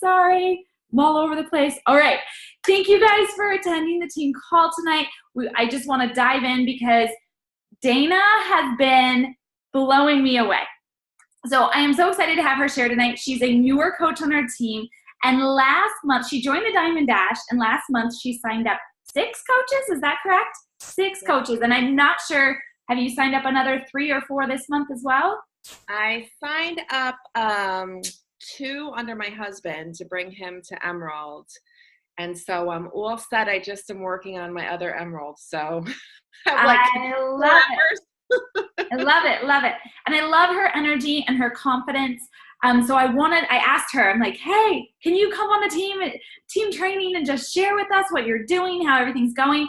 sorry. I'm all over the place. All right. Thank you guys for attending the team call tonight. I just want to dive in because Dana has been blowing me away. So I am so excited to have her share tonight. She's a newer coach on our team. And last month, she joined the Diamond Dash. And last month, she signed up 6 coaches. Is that correct? 6 coaches. And I'm not sure, have you signed up another 3 or 4 this month as well? I signed up 2 under my husband to bring him to Emerald. And so I'm all set. I just am working on my other Emerald. So I love it. I love it, love it. And I love her energy and her confidence. So I asked her, I'm like, hey, can you come on the team training and just share with us what you're doing, how everything's going?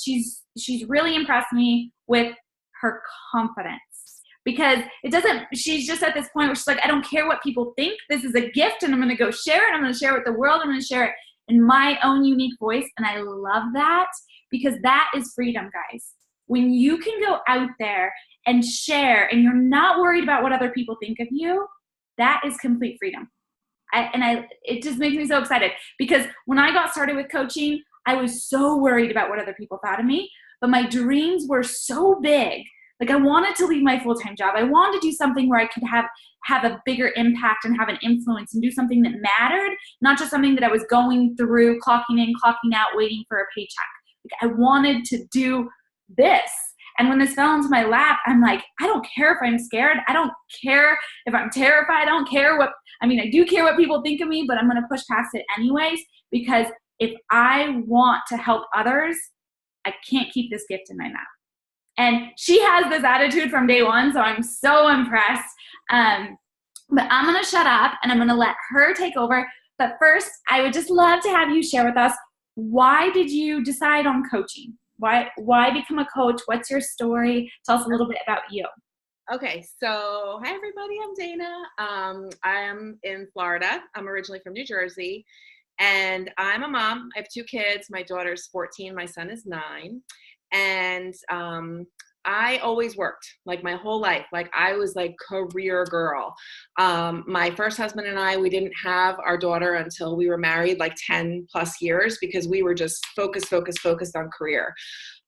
She's really impressed me with her confidence because she's just at this point where she's like, I don't care what people think. This is a gift and I'm going to go share it. I'm going to share it with the world. I'm going to share it in my own unique voice. And I love that because that is freedom, guys. When you can go out there and share and you're not worried about what other people think of you, that is complete freedom. It just makes me so excited because when I got started with coaching, I was so worried about what other people thought of me, but my dreams were so big. Like I wanted to leave my full-time job. I wanted to do something where I could have a bigger impact and have an influence and do something that mattered, not just something that I was going through, clocking in, clocking out, waiting for a paycheck. Like I wanted to do this. And when this fell into my lap, I'm like, I don't care if I'm scared. I don't care if I'm terrified. I don't care I do care what people think of me, but I'm going to push past it anyways, because if I want to help others, I can't keep this gift in my mouth. And she has this attitude from day one, so I'm so impressed. But I'm going to shut up and I'm going to let her take over. But first, I would just love to have you share with us, why did you decide on coaching? Why become a coach? What's your story? Tell us a little bit about you. Okay, so hi everybody, I'm Dana. I am in Florida. I'm originally from New Jersey, and I'm a mom. I have 2 kids. My daughter's 14, my son is 9, and I always worked like my whole life. Like I was like career girl. My first husband and I, we didn't have our daughter until we were married like 10 plus years because we were just focused on career.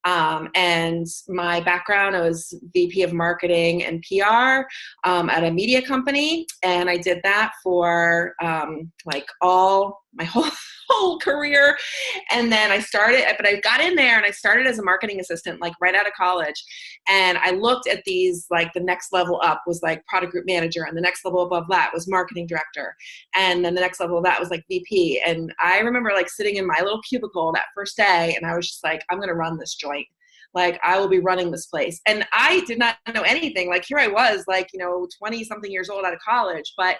And my background, I was VP of marketing and PR at a media company. And I did that for my whole career. And then I got in there and I started as a marketing assistant, like right out of college. And I looked at these, like the next level up was like product group manager. And the next level above that was marketing director. And then the next level of that was like VP. And I remember like sitting in my little cubicle that first day. And I was just like, I'm going to run this joint. Like I will be running this place. And I did not know anything. Like here I was like, 20 something years old out of college, but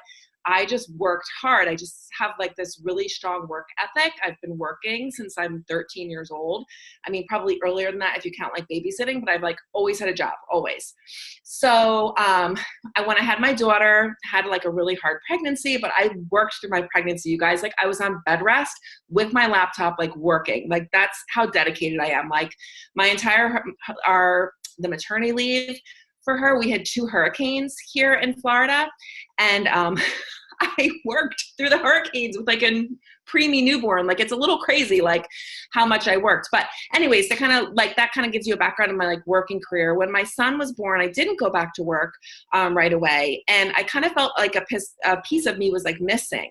I just worked hard. I just have like this really strong work ethic. I've been working since I'm 13 years old. I mean, probably earlier than that if you count like babysitting, but I've like always had a job, always. So when I had my daughter, had like a really hard pregnancy, but I worked through my pregnancy, you guys. Like I was on bed rest with my laptop, like working. Like that's how dedicated I am. Like my entire, the maternity leave for her, we had 2 hurricanes here in Florida. And I worked through the hurricanes with like a preemie newborn. Like it's a little crazy, like how much I worked. But anyways, that kind of gives you a background of my like working career. When my son was born, I didn't go back to work right away. And I kind of felt like a piece of me was like missing.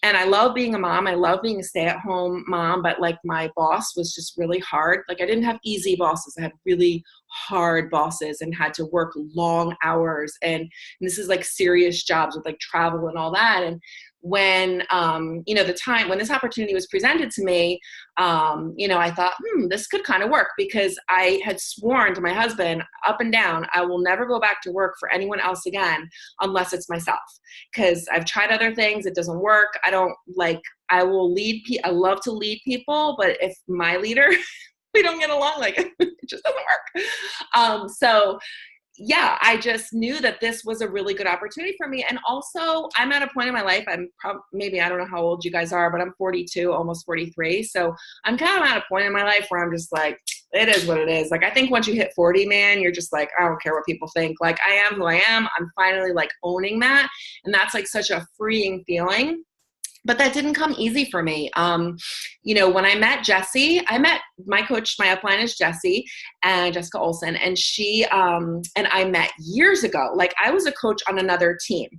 And I love being a mom. I love being a stay-at-home mom, but like my boss was just really hard. Like I didn't have easy bosses. I had really hard bosses and had to work long hours. And this is like serious jobs with like travel and all that. And when, the time when this opportunity was presented to me, I thought, this could kind of work because I had sworn to my husband up and down, I will never go back to work for anyone else again, unless it's myself. Cause I've tried other things. It doesn't work. I will lead. I love to lead people, but if my leader, we don't get along, like it just doesn't work. So yeah, I just knew that this was a really good opportunity for me. And also I'm at a point in my life, I don't know how old you guys are, but I'm 42, almost 43. So I'm kind of at a point in my life where I'm just like, it is what it is. Like, I think once you hit 40, man, you're just like, I don't care what people think. Like, I am who I am. I'm finally like owning that. And that's like such a freeing feeling. But that didn't come easy for me. You know, when I met Jessie, I met my coach, my upline is Jessie and Jessica Olson. And she, and I met years ago. Like, I was a coach on another team.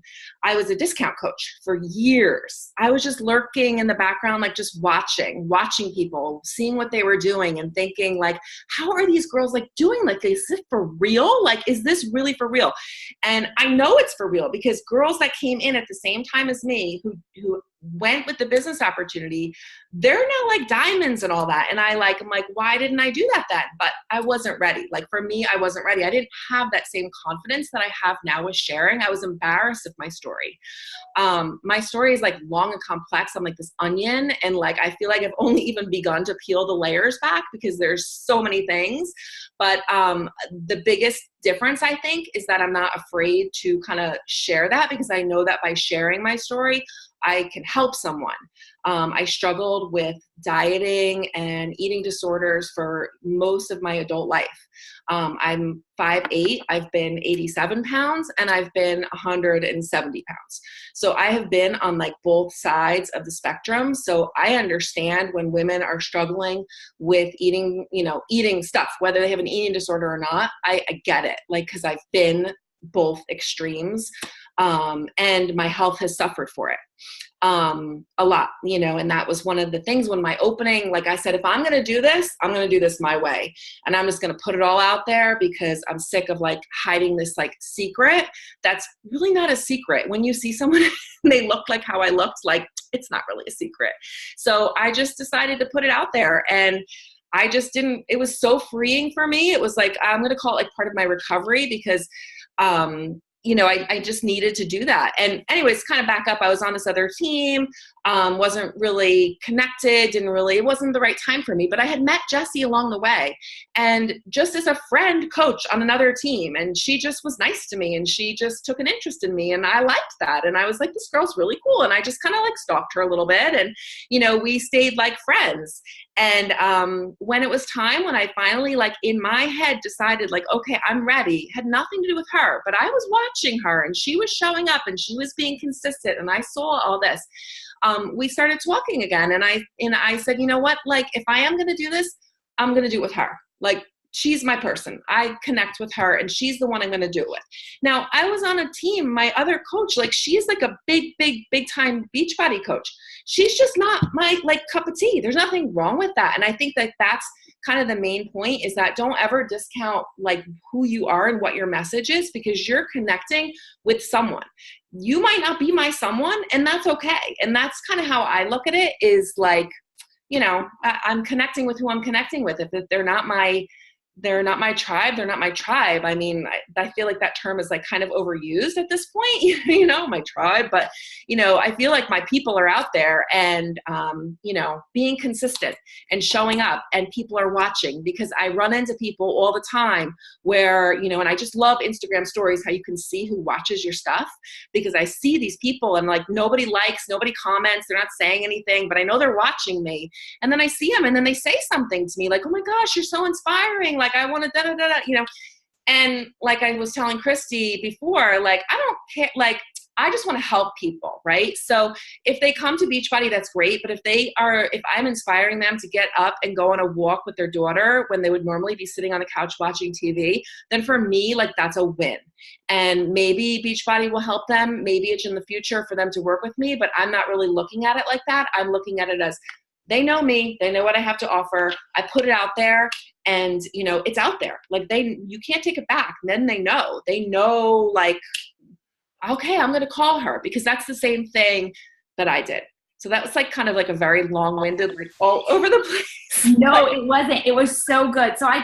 I was a discount coach for years. I was just lurking in the background, like just watching people, seeing what they were doing and thinking like, how are these girls like doing like this? Is it for real? Like, is this really for real? And I know it's for real because girls that came in at the same time as me who went with the business opportunity, they're now like diamonds and all that. And I'm like, why didn't I do that then? But I wasn't ready. Like, for me, I wasn't ready. I didn't have that same confidence that I have now with sharing. I was embarrassed of my story. My story is like long and complex. I'm like this onion. And like, I feel like I've only even begun to peel the layers back because there's so many things. But the biggest difference, I think, is that I'm not afraid to kind of share that because I know that by sharing my story, I can help someone. I struggled with dieting and eating disorders for most of my adult life. I'm 5'8", I've been 87 pounds, and I've been 170 pounds. So I have been on like both sides of the spectrum. So I understand when women are struggling with eating, eating stuff, whether they have an eating disorder or not. I get it, like, because I've been both extremes. And my health has suffered for it a lot, and that was one of the things when my opening, like I said, if I'm going to do this, I'm going to do this my way. And I'm just going to put it all out there because I'm sick of like hiding this like secret. That's really not a secret. When you see someone and they look like how I looked, like, it's not really a secret. So I just decided to put it out there, and I just didn't, it was so freeing for me. It was like, I'm going to call it like part of my recovery because, I just needed to do that. And anyways, kind of back up, I was on this other team, wasn't really connected, it wasn't the right time for me, but I had met Jessie along the way, and just as a friend coach on another team, and she just was nice to me, and she just took an interest in me, and I liked that. And I was like, this girl's really cool. And I just kind of like stalked her a little bit, and, we stayed like friends. And when it was time, when I finally, like in my head decided like, okay, I'm ready, had nothing to do with her, but I was watching her and she was showing up and she was being consistent and I saw all this. We started talking again. And I said, you know what, like, if I am going to do this, I'm going to do it with her. Like, she's my person. I connect with her and she's the one I'm going to do it with. Now, I was on a team, my other coach, like, she's like a big time Beachbody coach. She's just not my like cup of tea. There's nothing wrong with that. And I think that that's kind of the main point, is that don't ever discount like who you are and what your message is, because you're connecting with someone. You might not be my someone, and that's okay. And that's kind of how I look at it, is like, I'm connecting with who I'm connecting with. If they're not my tribe, they're not my tribe. I mean, I feel like that term is like kind of overused at this point, my tribe. But, I feel like my people are out there and, being consistent and showing up, and people are watching, because I run into people all the time where, and I just love Instagram stories, how you can see who watches your stuff, because I see these people and like nobody likes, nobody comments, they're not saying anything, but I know they're watching me. And then I see them and then they say something to me like, oh my gosh, you're so inspiring. Like, I want to da-da-da-da, and like I was telling Christy before, like, I don't care, like, I just want to help people, right? So if they come to Beachbody, that's great. But if I'm inspiring them to get up and go on a walk with their daughter when they would normally be sitting on the couch watching TV, then for me, like, that's a win. And maybe Beachbody will help them. Maybe it's in the future for them to work with me, but I'm not really looking at it like that. I'm looking at it as, they know me, they know what I have to offer. I put it out there, and it's out there. Like, you can't take it back. And then they know like, okay, I'm going to call her, because that's the same thing that I did. So that was like kind of like a very long-winded, like all over the place. No, it wasn't. It was so good. So I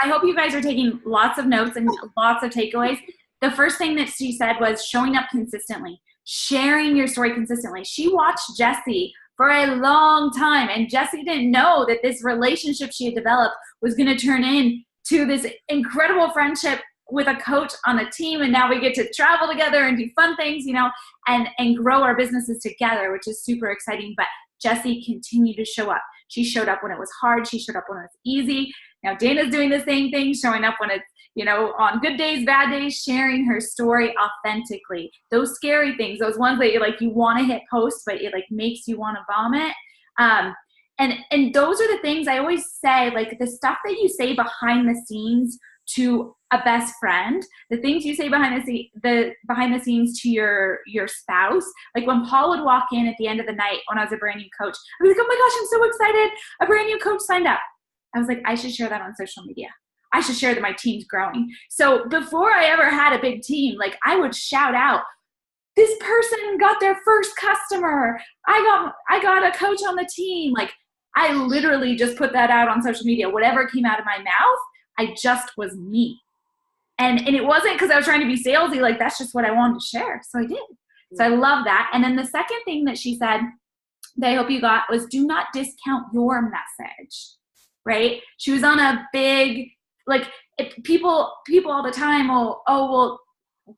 hope you guys are taking lots of notes and lots of takeaways. The first thing that she said was showing up consistently, sharing your story consistently. She watched Jessie for a long time, and Jessie didn't know that this relationship she had developed was going to turn into this incredible friendship with a coach on a team. And now we get to travel together and do fun things, and grow our businesses together, which is super exciting. But Jessie continued to show up. She showed up when it was hard. She showed up when it was easy. Now Dana's doing the same thing, showing up when it's, on good days, bad days, sharing her story authentically. Those scary things, those ones that you want to hit post, but it makes you want to vomit. And those are the things I always say, the stuff that you say behind the scenes to a best friend, the things you say behind the scenes to your spouse. When Paul would walk in at the end of the night when I was a brand new coach, I was like, oh my gosh, I'm so excited. A brand new coach signed up. I was like, I should share that on social media. I should share that my team's growing. So before I ever had a big team, I would shout out, this person got their first customer. I got a coach on the team. I literally just put that out on social media. Whatever came out of my mouth, I just was me. And it wasn't because I was trying to be salesy. That's just what I wanted to share. So I did. So I love that. And then the second thing that she said that I hope you got was, do not discount your message, right? She was on a big, people all the time,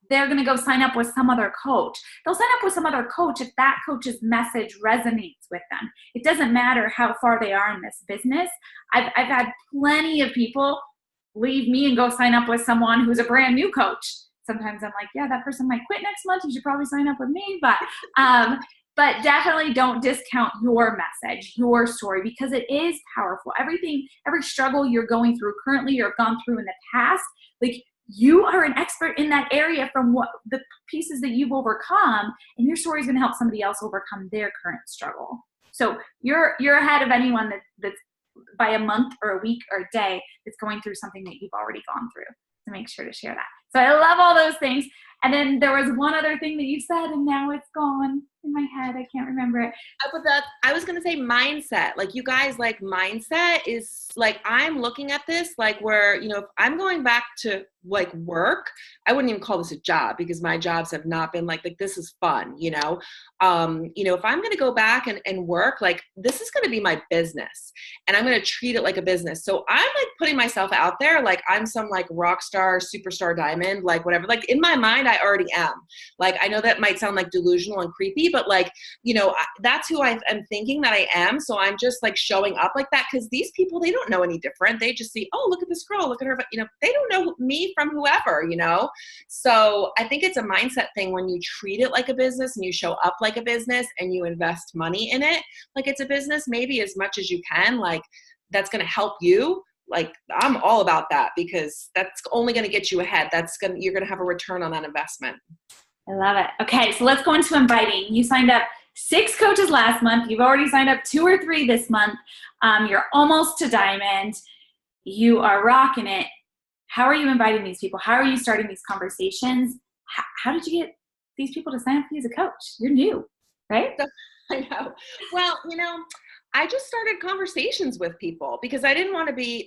they're going to go sign up with some other coach. They'll sign up with some other coach if that coach's message resonates with them. It doesn't matter how far they are in this business. I've had plenty of people leave me and go sign up with someone who's a brand new coach. Sometimes I'm like, yeah, that person might quit next month. You should probably sign up with me. But definitely don't discount your message, your story, because it is powerful. Every struggle you're going through currently or gone through in the past, you are an expert in that area from what the pieces that you've overcome, and your story is going to help somebody else overcome their current struggle. So you're ahead of anyone that's by a month or a week or a day that's going through something that you've already gone through. So make sure to share that. So I love all those things. And then there was one other thing that you said, and now it's gone in my head. I can't remember it. I was going to say mindset. You guys, mindset is I'm looking at this where, if I'm going back to work, I wouldn't even call this a job, because my jobs have not been this is fun, if I'm going to go back and work, this is going to be my business, and I'm going to treat it like a business. So I'm putting myself out there. I'm some rock star, superstar diamond, whatever, in my mind, I already am. I know that might sound delusional and creepy, but that's who I am thinking that I am. So I'm just showing up like that, because these people, they don't know any different. They just see, oh, look at this girl, look at her, they don't know me from whoever, So I think it's a mindset thing when you treat it like a business and you show up like a business and you invest money in it like it's a business, maybe as much as you can, that's going to help you. I'm all about that, because that's only going to get you ahead. You're going to have a return on that investment. I love it. Okay, so let's go into inviting. You signed up 6 coaches last month. You've already signed up 2 or 3 this month. You're almost to diamond. You are rocking it. How are you inviting these people? How are you starting these conversations? How did you get these people to sign up for you as a coach? You're new, right? I know. Well, I just started conversations with people, because I didn't want to be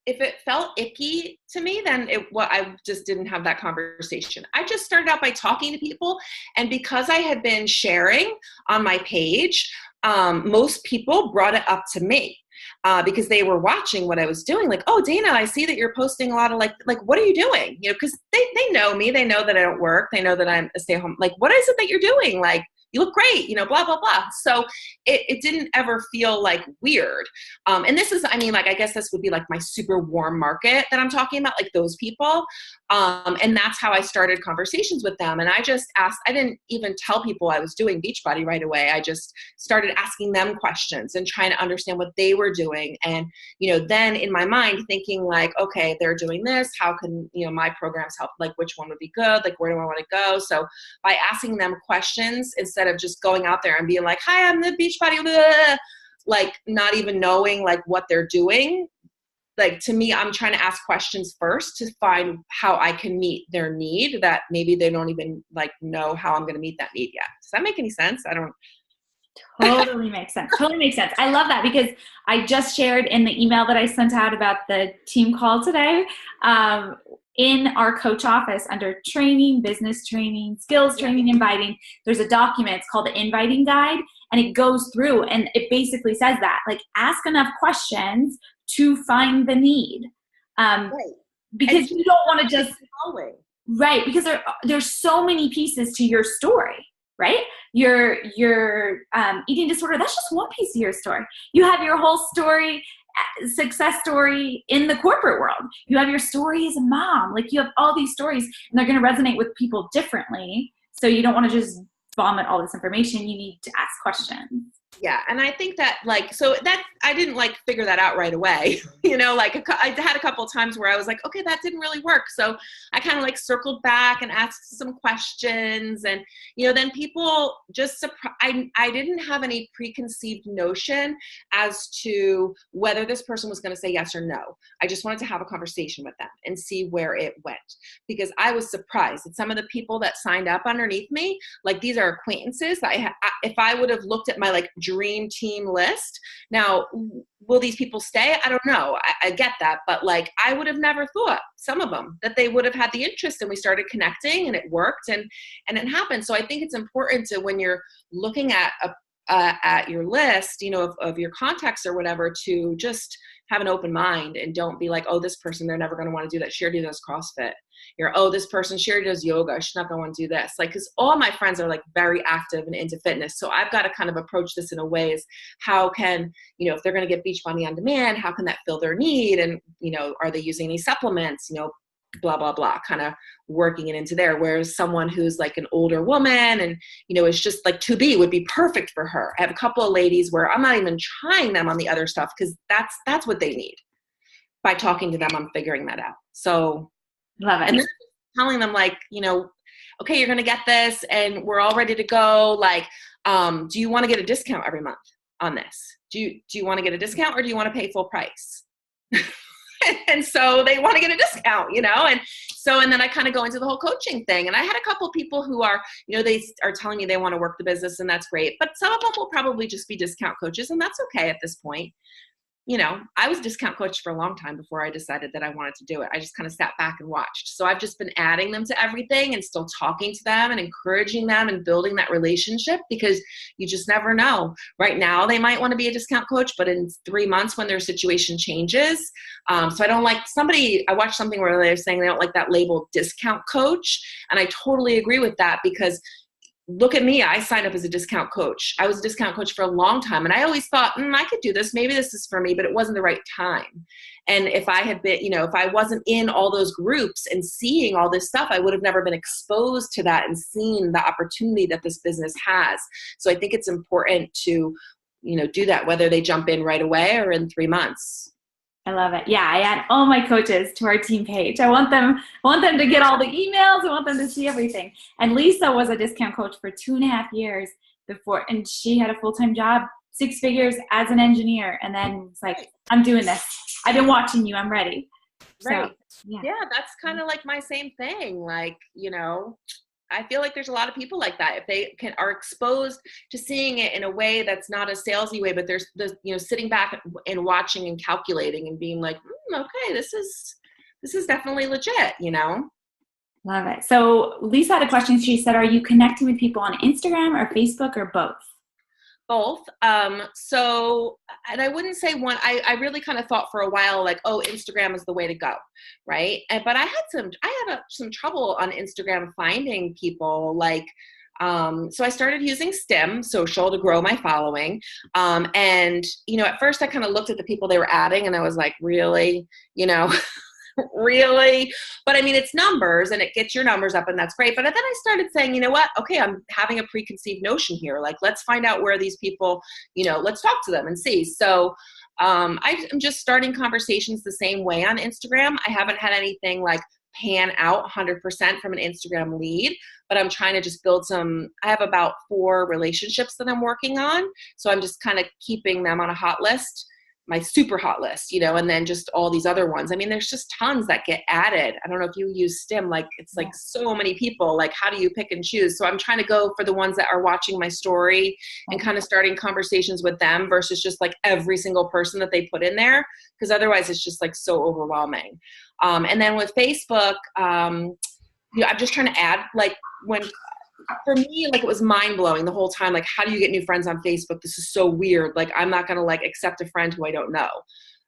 if it felt icky to me, then I just didn't have that conversation. I just started out by talking to people. And because I had been sharing on my page, most people brought it up to me. Because they were watching what I was doing, oh, Dana, I see that you're posting a lot of what are you doing? Because they know me, they know that I don't work, they know that I'm a stay-at-home. What is it that you're doing? You look great, blah, blah, blah. So it didn't ever feel weird. And this is, I guess this would be my super warm market that I'm talking about, those people. And that's how I started conversations with them. And I just asked, I didn't even tell people I was doing Beachbody right away. I just started asking them questions and trying to understand what they were doing. And, then in my mind thinking okay, they're doing this. How can, my programs help? Which one would be good? Where do I want to go? So by asking them questions, instead of just going out there and being hi, I'm the Beachbody, blah, not even knowing what they're doing. To me, I'm trying to ask questions first to find how I can meet their need that maybe they don't even know how I'm going to meet that need yet. Does that make any sense? I don't. Totally makes sense. Totally makes sense. I love that, because I just shared in the email that I sent out about the team call today, in our coach office under training, business training, skills training, inviting, there's a document. It's called the inviting guide, and it goes through and it basically says that ask enough questions to find the need. Right. Because you don't want to just, right. Because there's so many pieces to your story, right? Your eating disorder, that's just one piece of your story. You have your whole story, success story in the corporate world. You have your story as a mom. Like, you have all these stories, and they're going to resonate with people differently. So you don't want to just vomit all this information. You need to ask questions. Yeah. And I think that so that I didn't figure that out right away. I had a couple of times where I was like, okay, that didn't really work. So I kind of circled back and asked some questions, and, then people just, I didn't have any preconceived notion as to whether this person was going to say yes or no. I just wanted to have a conversation with them and see where it went, because I was surprised that some of the people that signed up underneath me, these are acquaintances that if I would have looked at my dream team list. Now, will these people stay? I don't know. I get that. But I would have never thought, some of them, that they would have had the interest, and we started connecting and it worked, and it happened. So I think it's important to, when you're looking at your list, of your contacts or whatever, to just have an open mind and don't be like, oh, this person, they're never going to want to do that. She already does CrossFit. Oh, this person, she already does yoga. She's not going to want to do this. Because all my friends are very active and into fitness. So I've got to kind of approach this in a way is, how can, if they're going to get Beachbody on demand, how can that fill their need? And, are they using any supplements, blah, blah, blah, kind of working it into there. Whereas someone who's an older woman and, is just to be, would be perfect for her. I have a couple of ladies where I'm not even trying them on the other stuff, because that's what they need. By talking to them, I'm figuring that out. So love it. And then telling them okay, you're going to get this and we're all ready to go. Do you want to get a discount every month on this? Do you want to get a discount, or do you want to pay full price? And so they want to get a discount, and then I kind of go into the whole coaching thing. And I had a couple of people who are, they are telling me they want to work the business, and that's great. But some of them will probably just be discount coaches, and that's okay at this point. I was a discount coach for a long time before I decided that I wanted to do it. I just kind of sat back and watched. So I've just been adding them to everything and still talking to them and encouraging them and building that relationship, because you just never know. Right now, they might want to be a discount coach, but in 3 months when their situation changes. So I don't I watched something where they're saying they don't like that label discount coach. And I totally agree with that, because look at me, I signed up as a discount coach. I was a discount coach for a long time. And I always thought, I could do this. Maybe this is for me, but it wasn't the right time. And if I had been, if I wasn't in all those groups and seeing all this stuff, I would have never been exposed to that and seen the opportunity that this business has. So I think it's important to, do that, whether they jump in right away or in 3 months. I love it. Yeah, I add all my coaches to our team page. I want them to get all the emails. I want them to see everything. And Lisa was a discount coach for 2.5 years before, and she had a full-time job, 6 figures as an engineer. And then it's like, I'm doing this. I've been watching you. I'm ready. Right. So, yeah. Yeah, that's kind of my same thing. I feel like there's a lot of people like that. If they are exposed to seeing it in a way that's not a salesy way, but there's sitting back and watching and calculating and being like, okay, this is definitely legit, Love it. So Lisa had a question. She said, are you connecting with people on Instagram or Facebook, or both? Both. So, and I wouldn't say one. I really kind of thought for a while, Instagram is the way to go, right? But I had some trouble on Instagram finding people. So I started using Stim Social to grow my following. And at first I kind of looked at the people they were adding, and I was like, really, really? But I mean, it's numbers, and it gets your numbers up, and that's great. But then I started saying, you know what? Okay, I'm having a preconceived notion here. Let's find out where these people, let's talk to them and see. So I'm just starting conversations the same way on Instagram. I haven't had anything pan out 100% from an Instagram lead, but I'm trying to just build I have about 4 relationships that I'm working on. So I'm just kind of keeping them on a hot list, my super hot list, and then just all these other ones. I mean, there's just tons that get added. I don't know if you use Stim, it's so many people, how do you pick and choose? So I'm trying to go for the ones that are watching my story and kind of starting conversations with them versus just every single person that they put in there. Because otherwise it's just so overwhelming. And then with Facebook, I'm just trying to add, for me, it was mind blowing the whole time. How do you get new friends on Facebook? This is so weird. I'm not going to accept a friend who I don't know.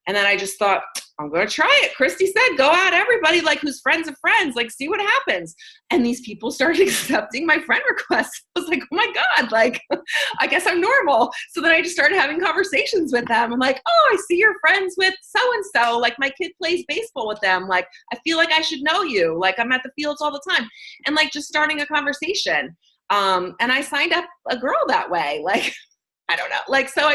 And then I just thought, I'm going to try it. Christy said, go out, everybody, like who's friends of friends, like see what happens. And these people started accepting my friend requests. I was like, oh my God, like, I guess I'm normal. So then I just started having conversations with them. I'm like, oh, I see you're friends with so-and-so. Like my kid plays baseball with them. Like, I feel like I should know you. Like I'm at the fields all the time. And like just starting a conversation. And I signed up a girl that way. Like, I don't know. Like, so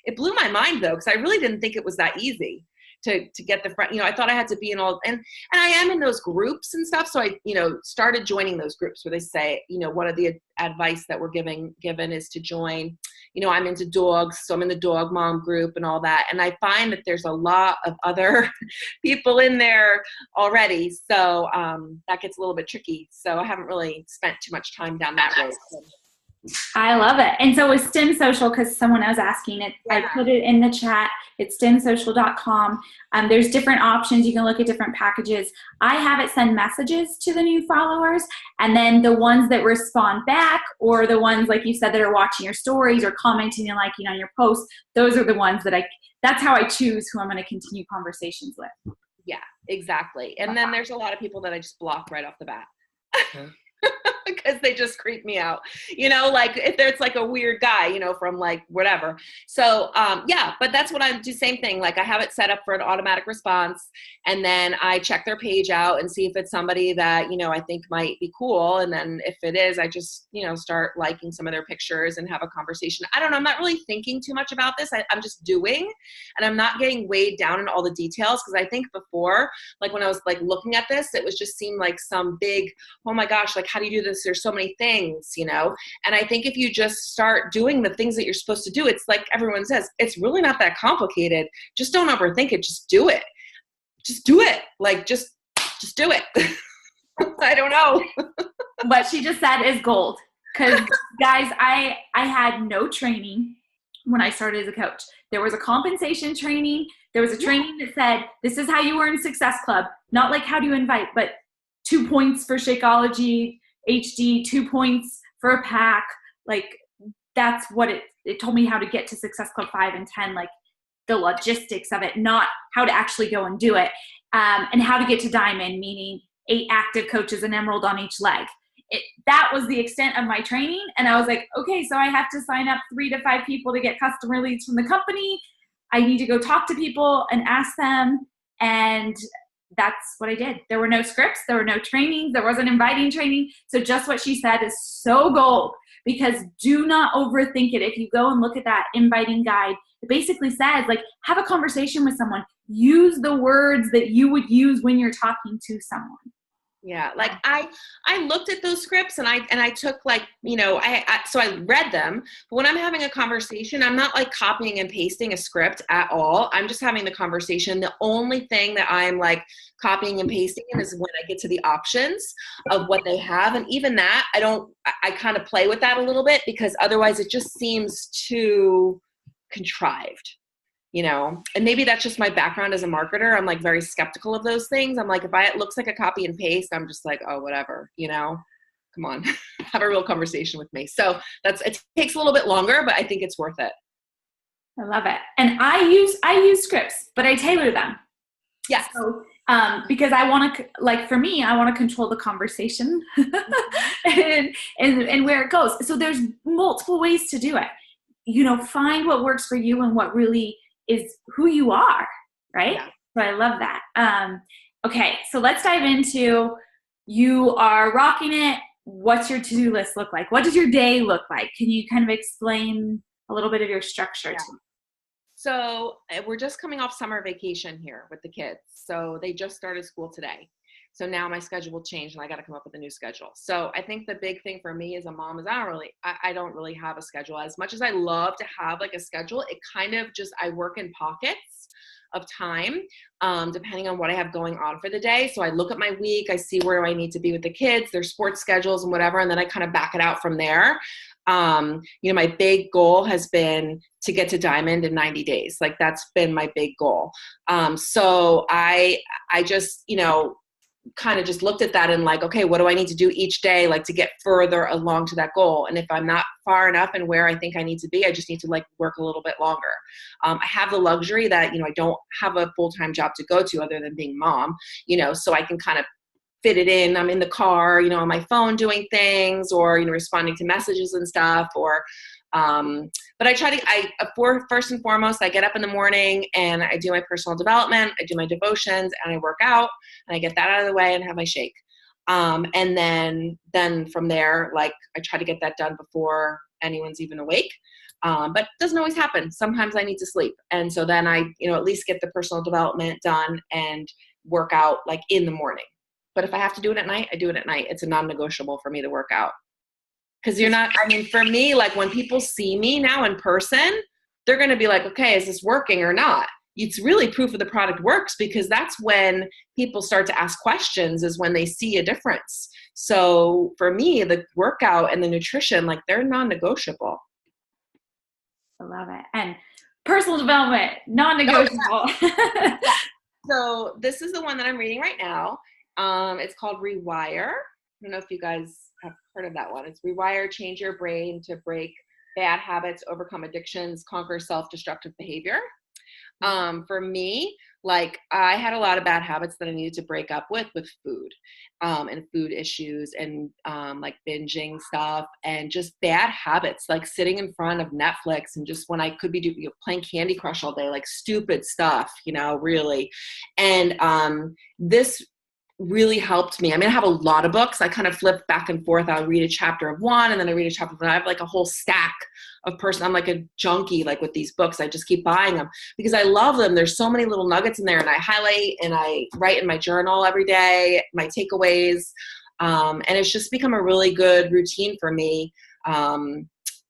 it blew my mind though, because I really didn't think it was that easy to get the friend. You know, I thought I had to be in all, and I am in those groups and stuff. So I, started joining those groups where they say, one of the advice that we're given is to join, I'm into dogs. So I'm in the dog mom group and all that. And I find that there's a lot of other people in there already. So that gets a little bit tricky. So I haven't really spent too much time down that road. I love it. And so with STEM Social, because someone was asking it, yeah. I put it in the chat. It's stemsocial.com. There's different options. You can look at different packages. I have it send messages to the new followers, and then the ones that respond back, or the ones, like you said, that are watching your stories or commenting and liking on your posts, those are the ones that that's how I choose who I'm going to continue conversations with. Yeah, exactly. And then there's a lot of people that I just block right off the bat. Because they just creep me out, like if there's like a weird guy, from like whatever. So, yeah, but that's what I do. Same thing. Like I have it set up for an automatic response, and then I check their page out and see if it's somebody that, I think might be cool. And then if it is, I just, start liking some of their pictures and have a conversation. I don't know. I'm not really thinking too much about this. I'm just doing, and I'm not getting weighed down in all the details. Cause I think before, like when I was like looking at this, it was just seemed like some big, oh my gosh, like how do you do this? There's so many things, and I think if you just start doing the things that you're supposed to do, it's like everyone says, it's really not that complicated. Just don't overthink it. Just do it. Just do it. Like, just do it. I don't know. What she just said is gold. Because guys, I had no training when I started as a coach. There was a compensation training. There was a training that said, this is how you earn Success Club. Not like how do you invite, but 2 points for Shakeology HD, 2 points for a pack. Like that's what it told me, how to get to Success Club 5 and 10, like the logistics of it, not how to actually go and do it. And how to get to Diamond, meaning 8 active coaches, an emerald on each leg. That was the extent of my training. And I was like, okay, so I have to sign up 3 to 5 people to get customer leads from the company. I need to go talk to people and ask them. And that's what I did. There were no scripts. There were no trainings. There wasn't inviting training. So just what she said is so gold, because do not overthink it. If you go and look at that inviting guide, it basically says, like, have a conversation with someone. Use the words that you would use when you're talking to someone. Yeah, like I looked at those scripts and I took like, so I read them, but when I'm having a conversation, I'm not like copying and pasting a script at all. I'm just having the conversation. The only thing that I'm like copying and pasting is when I get to the options of what they have. And even that, I kind of play with that a little bit, because otherwise it just seems too contrived. And maybe that's just my background as a marketer. I'm like very skeptical of those things. I'm like, if it looks like a copy and paste, I'm just like, oh, whatever, come on, have a real conversation with me. So it takes a little bit longer, but I think it's worth it. I love it. And I use scripts, but I tailor them. Yeah. So, because I want to, like for me, I want to control the conversation and where it goes. So there's multiple ways to do it. Find what works for you and what really is who you are, right? Yeah. So I love that. Okay, so let's dive into, you are rocking it. What's your to-do list look like? What does your day look like? Can you kind of explain a little bit of your structure to me? So we're just coming off summer vacation here with the kids. So they just started school today. So now my schedule will change and I got to come up with a new schedule. So I think the big thing for me as a mom is I don't really have a schedule. As much as I love to have like a schedule, it kind of just, I work in pockets of time, depending on what I have going on for the day. So I look at my week, I see where I need to be with the kids, their sports schedules and whatever. And then I kind of back it out from there. My big goal has been to get to Diamond in 90 days. Like that's been my big goal. So I just, kind of just looked at that and like, okay, what do I need to do each day, like to get further along to that goal? And if I'm not far enough and where I think I need to be, I just need to like work a little bit longer. I have the luxury that, I don't have a full-time job to go to other than being mom, so I can kind of fit it in. I'm in the car, on my phone doing things, or, responding to messages and stuff, or, but I try to, first and foremost, I get up in the morning and I do my personal development, I do my devotions, and I work out, and I get that out of the way and have my shake. And then from there, like I try to get that done before anyone's even awake. But it doesn't always happen. Sometimes I need to sleep. And so then I, at least get the personal development done and work out like in the morning. But if I have to do it at night, I do it at night. It's a non-negotiable for me to work out. Because for me, like when people see me now in person, they're going to be like, okay, is this working or not? It's really proof of the product works, because that's when people start to ask questions, is when they see a difference. So for me, the workout and the nutrition, like they're non-negotiable. I love it. And personal development, non-negotiable. So this is the one that I'm reading right now. It's called Rewire. I don't know if you guys have heard of that one. It's Rewire, change your brain to break bad habits, overcome addictions, conquer self-destructive behavior. For me, like I had a lot of bad habits that I needed to break up with food, and food issues, and like binging stuff, and just bad habits, like sitting in front of Netflix and just when I could be playing Candy Crush all day, like stupid stuff, really. And this really helped me. I mean, I have a lot of books. I kind of flip back and forth. I'll read a chapter of one and then I read a chapter of one. I have like a whole stack of I'm like a junkie, like with these books. I just keep buying them because I love them. There's so many little nuggets in there, and I highlight and I write in my journal every day, my takeaways. And it's just become a really good routine for me, in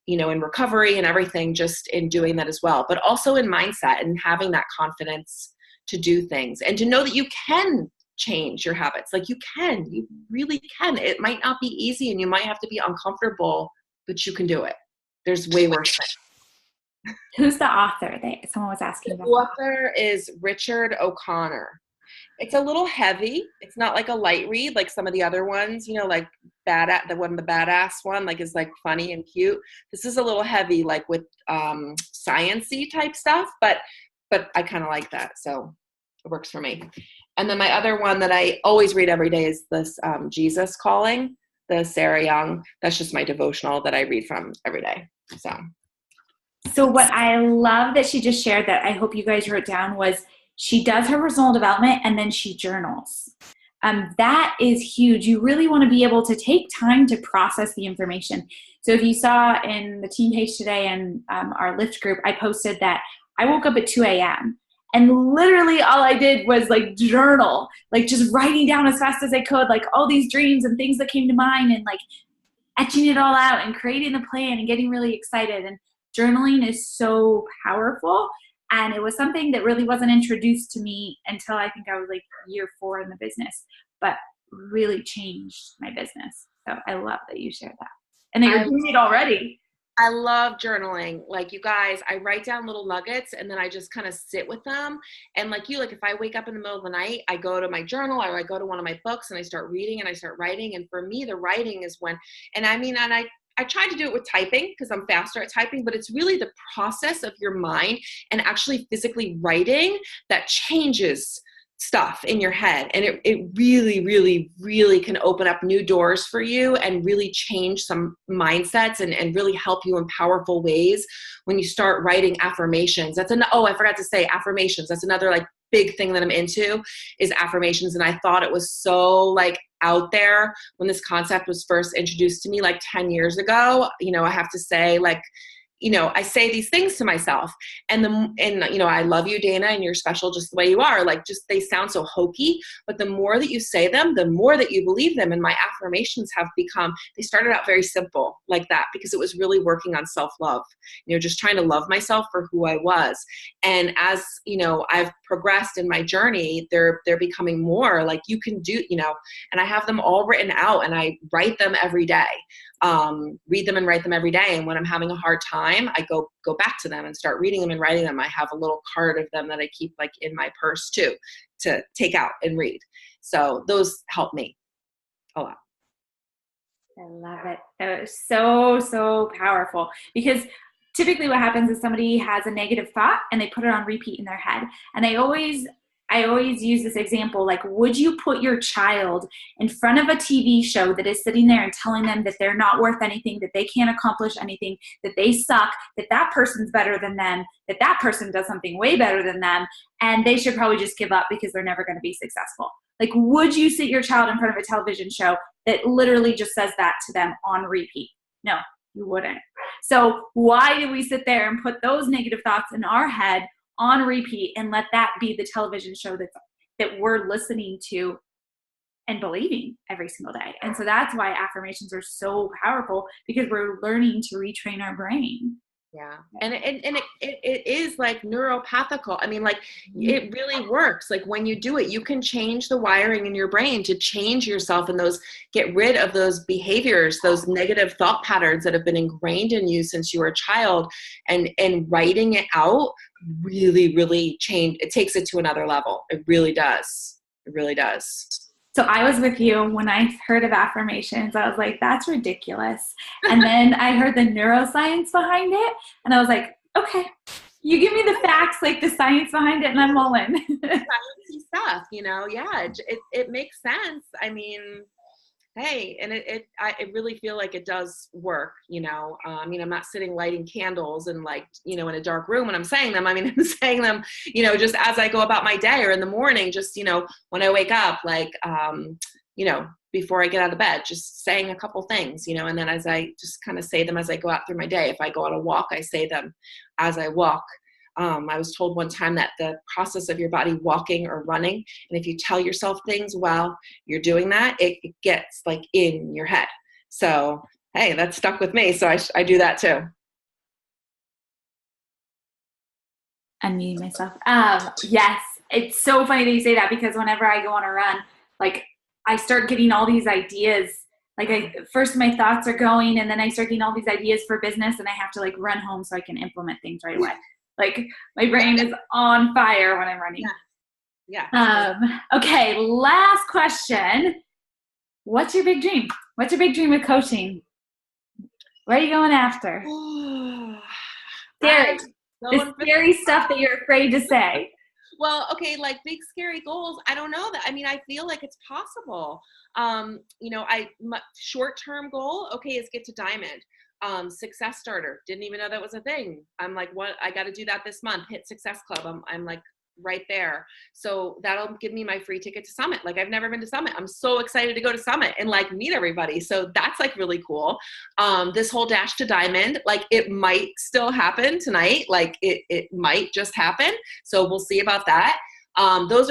recovery and everything, just in doing that as well, but also in mindset and having that confidence to do things and to know that you can change your habits. Like you really can. It might not be easy and you might have to be uncomfortable, but you can do it. There's way worse things. Who's the author? Someone was asking about. The author is Richard O'Connor. It's a little heavy. It's not like a light read like some of the other ones, like the badass one, like is like funny and cute. This is a little heavy, like with science-y type stuff, but I kind of like that. So it works for me. And then my other one that I always read every day is this Jesus Calling, the Sarah Young. That's just my devotional that I read from every day. So what I love that she just shared that I hope you guys wrote down was she does her personal development and then she journals. That is huge. You really want to be able to take time to process the information. So if you saw in the team page today and our Lift group, I posted that I woke up at 2 a.m. And literally all I did was like journal, like just writing down as fast as I could, like all these dreams and things that came to mind, and like etching it all out and creating the plan and getting really excited. And journaling is so powerful. And it was something that really wasn't introduced to me until I think I was like year 4 in the business, but really changed my business. So I love that you shared that. And that you're doing it already. I love journaling. Like you guys, I write down little nuggets and then I just kind of sit with them. And like if I wake up in the middle of the night, I go to my journal or I go to one of my books and I start reading and I start writing. And for me, the writing is I try to do it with typing because I'm faster at typing, but it's really the process of your mind and actually physically writing that changes stuff in your head. And it really, really, really can open up new doors for you and really change some mindsets and really help you in powerful ways when you start writing affirmations. I forgot to say affirmations. That's another like big thing that I'm into is affirmations. And I thought it was so like out there when this concept was first introduced to me like 10 years ago. I have to say like, I say these things to myself and I love you, Dana, and you're special just the way you are. Like, just, they sound so hokey, but the more that you say them, the more that you believe them. And my affirmations they started out very simple like that because it was really working on self-love, just trying to love myself for who I was. And as, I've progressed in my journey, they're becoming more like you can do, and I have them all written out and I write them every day. Read them and write them every day. And when I'm having a hard time, time, I go back to them and start reading them and writing them. I have a little card of them that I keep like in my purse too, to take out and read. So those help me a lot. I love it. That was so, so powerful, because typically what happens is somebody has a negative thought and they put it on repeat in their head. And I always use this example, like, would you put your child in front of a TV show that is sitting there and telling them that they're not worth anything, that they can't accomplish anything, that they suck, that that person's better than them, that that person does something way better than them, and they should probably just give up because they're never going to be successful? Like, would you sit your child in front of a television show that literally just says that to them on repeat? No, you wouldn't. So why do we sit there and put those negative thoughts in our head on repeat and let that be the television show that we're listening to and believing every single day? And so that's why affirmations are so powerful, because we're learning to retrain our brain. Yeah. And it is like neuropathical. I mean, like, it really works. Like, when you do it, you can change the wiring in your brain to change yourself and get rid of those behaviors, those negative thought patterns that have been ingrained in you since you were a child, and writing it out really, really it takes it to another level. It really does. It really does. So I was with you when I heard of affirmations. I was like, that's ridiculous. And then I heard the neuroscience behind it, and I was like, okay, you give me the facts, like the science behind it, and I'm all in. Sciencey stuff, yeah, it makes sense. I mean, hey, and I really feel like it does work, I mean, I'm not sitting lighting candles and like, in a dark room when I'm saying them. I mean, I'm saying them, just as I go about my day, or in the morning, just, when I wake up, like, before I get out of bed, just saying a couple things, and then as I just kind of say them as I go out through my day. If I go on a walk, I say them as I walk. I was told one time that the process of your body walking or running, and if you tell yourself things while you're doing that, it gets like in your head. So, hey, that stuck with me. So I do that too. Unmuting myself. Yes, it's so funny that you say that, because whenever I go on a run, like, I start getting all these ideas. Like, first my thoughts are going, and then I start getting all these ideas for business, and I have to like run home so I can implement things right away. Like, my brain is on fire when I'm running. Yeah. Okay, last question. What's your big dream? What's your big dream with coaching? What are you going after? Scary. The scary stuff that you're afraid to say. Well, okay, like big scary goals. I don't know that. I mean, I feel like it's possible. My short-term goal, okay, is get to Diamond. Success Starter. Didn't even know that was a thing. I'm like, what? I got to do that this month. Hit Success Club. I'm like right there. So that'll give me my free ticket to Summit. Like, I've never been to Summit. I'm so excited to go to Summit and like meet everybody. So that's like really cool. This whole dash to Diamond, like, it might still happen tonight. Like, it might just happen. So we'll see about that. Those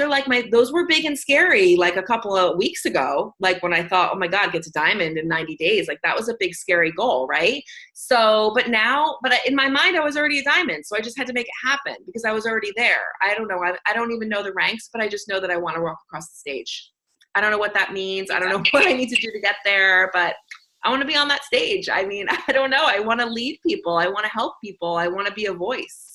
were big and scary, like a couple of weeks ago, like when I thought, oh my God, get to Diamond in 90 days. Like, that was a big, scary goal. Right. So, but in my mind, I was already a Diamond. So I just had to make it happen because I was already there. I don't know. I don't even know the ranks, but I just know that I want to walk across the stage. I don't know what that means. I don't know what I need to do to get there, but I want to be on that stage. I mean, I don't know. I want to lead people. I want to help people. I want to be a voice.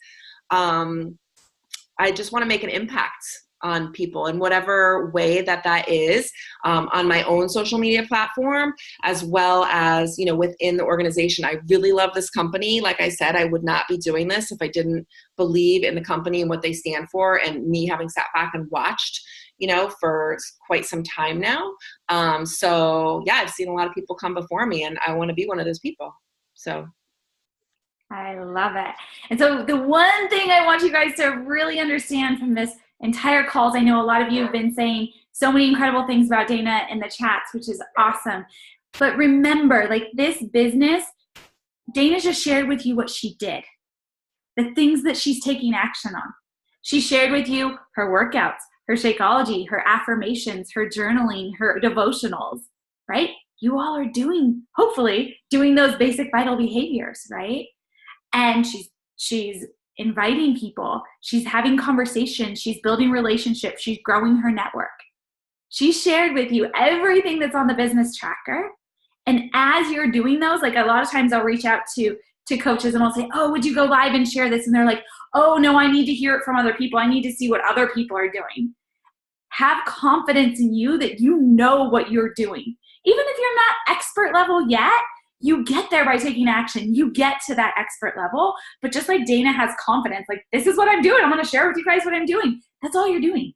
I just want to make an impact on people in whatever way that is, on my own social media platform, as well as, within the organization. I really love this company. Like I said, I would not be doing this if I didn't believe in the company and what they stand for, and me having sat back and watched, for quite some time now. So yeah, I've seen a lot of people come before me, and I want to be one of those people. So I love it. And so the one thing I want you guys to really understand from this entire call is, I know a lot of you have been saying so many incredible things about Dana in the chats, which is awesome. But remember, like, this business, Dana just shared with you what she did, the things that she's taking action on. She shared with you her workouts, her Shakeology, her affirmations, her journaling, her devotionals, right? You all are hopefully doing those basic vital behaviors, right? And she's inviting people. She's having conversations. She's building relationships. She's growing her network. She shared with you everything that's on the business tracker. And as you're doing those, like, a lot of times I'll reach out to to coaches and I'll say, oh, would you go live and share this? And they're like, oh no, I need to hear it from other people. I need to see what other people are doing. Have confidence in you that you know what you're doing. Even if you're not expert level yet, you get there by taking action. You get to that expert level. But just like Dana has confidence, like, this is what I'm doing. I'm going to share with you guys what I'm doing. That's all you're doing.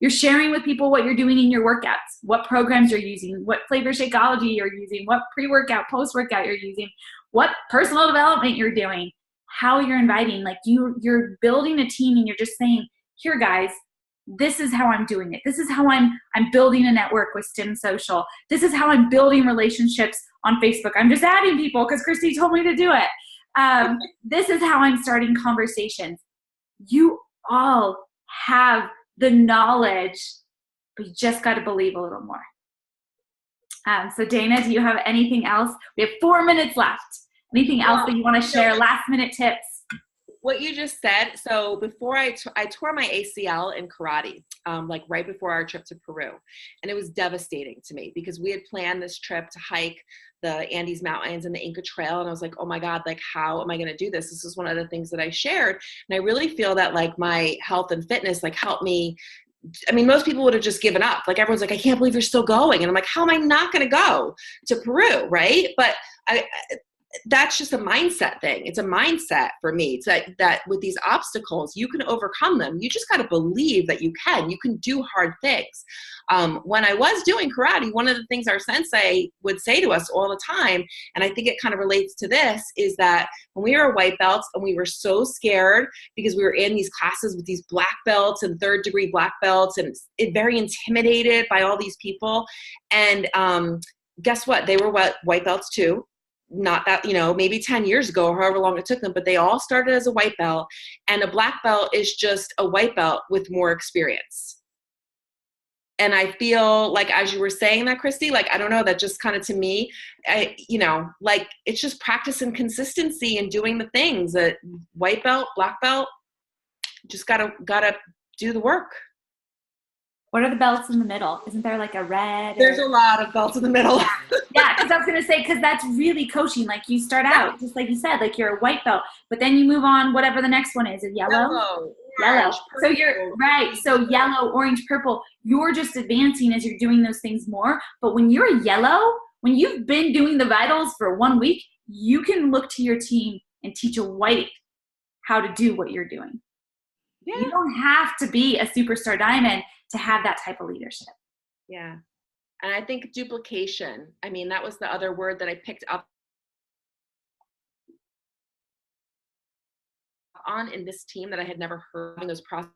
You're sharing with people what you're doing in your workouts, what programs you're using, what flavor Shakeology you're using, what pre-workout, post-workout you're using, what personal development you're doing, how you're inviting. Like, you're building a team and you're just saying, here guys, this is how I'm doing it. This is how I'm building a network with STEM Social. This is how I'm building relationships on Facebook. I'm just adding people because Christy told me to do it. This is how I'm starting conversations. You all have the knowledge, but you just got to believe a little more. So Dana, do you have anything else? We have 4 minutes left. Anything else that you want to share? Last minute tips. What you just said. So before I tore my ACL in karate, like right before our trip to Peru. And it was devastating to me because we had planned this trip to hike the Andes Mountains and the Inca Trail. And I was like, oh my God, like, how am I going to do this? This is one of the things that I shared. And I really feel that like my health and fitness, like, helped me. I mean, most people would have just given up. Like, everyone's like, I can't believe you're still going. And I'm like, how am I not going to go to Peru? Right. But that's just a mindset thing. It's a mindset for me. It's that with these obstacles, you can overcome them. You just got to believe that you can do hard things. When I was doing karate, one of the things our sensei would say to us all the time, and I think it kind of relates to this, is that when we were white belts and we were so scared because we were in these classes with these black belts and third degree black belts and very intimidated by all these people. And guess what? They were white belts too. Not that, maybe 10 years ago or however long it took them, but they all started as a white belt, and a black belt is just a white belt with more experience. And I feel like, as you were saying that, Christy, like, I don't know, that just kind of, to me, like, it's just practice and consistency and doing the things that white belt, black belt, just gotta do the work. What are the belts in the middle? Isn't there like a red? There's a lot of belts in the middle. Yeah, because I was going to say, because that's really coaching. Like, you start out, just like you said, like, you're a white belt, but then you move on, whatever the next one is, a yellow. Orange, so you're right. So yellow, orange, purple, you're just advancing as you're doing those things more. But when you're a yellow, when you've been doing the vitals for 1 week, you can look to your team and teach a white how to do what you're doing. Yeah. You don't have to be a superstar diamond to have that type of leadership. Yeah. And I think duplication, I mean, that was the other word that I picked up on in this team that I had never heard in those processes.